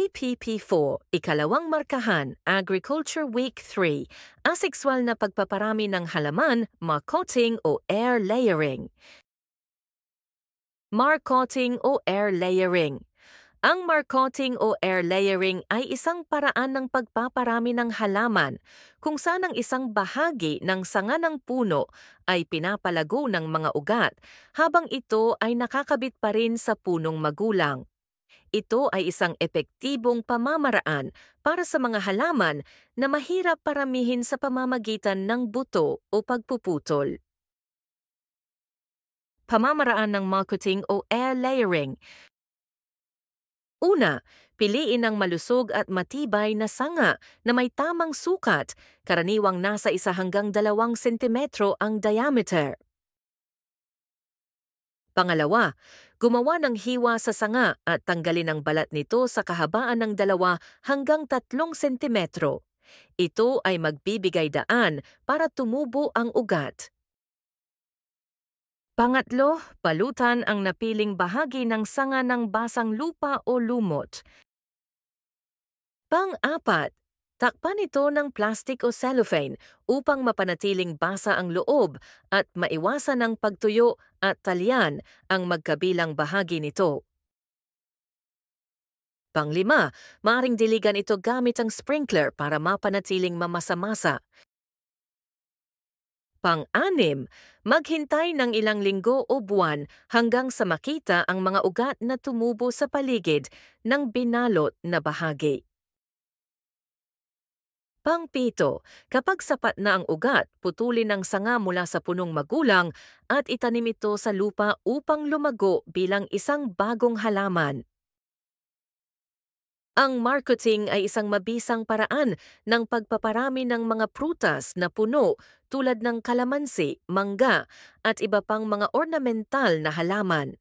APP4, Ikalawang Markahan, Agriculture Week 3, Asekswal na pagpaparami ng halaman, marcotting o air layering. Marcotting o air layering. Ang marcotting o air layering ay isang paraan ng pagpaparami ng halaman kung saan ang isang bahagi ng sanga ng puno ay pinapalago ng mga ugat habang ito ay nakakabit pa rin sa punong magulang. Ito ay isang epektibong pamamaraan para sa mga halaman na mahirap paramihin sa pamamagitan ng buto o pagpuputol. Pamamaraan ng marcotting o air layering. Una, piliin ang malusog at matibay na sanga na may tamang sukat, karaniwang nasa 1 hanggang 2 sentimetro ang diameter. Pangalawa, gumawa ng hiwa sa sanga at tanggalin ang balat nito sa kahabaan ng 2 hanggang 3 sentimetro. Ito ay magbibigay daan para tumubo ang ugat. Pangatlo, balutan ang napiling bahagi ng sanga ng basang lupa o lumot. Pang-apat, takpan ito ng plastic o cellophane upang mapanatiling basa ang loob at maiwasan ang pagtuyo at talyan ang magkabilang bahagi nito. Pang-5, maaring diligan ito gamit ang sprinkler para mapanatiling mamasa-masa. Pang-6, maghintay ng ilang linggo o buwan hanggang sa makita ang mga ugat na tumubo sa paligid ng binalot na bahagi. Pang-7, kapag sapat na ang ugat, putulin ang sanga mula sa punong magulang at itanim ito sa lupa upang lumago bilang isang bagong halaman. Ang marcotting ay isang mabisang paraan ng pagpaparami ng mga prutas na puno tulad ng kalamansi, mangga at iba pang mga ornamental na halaman.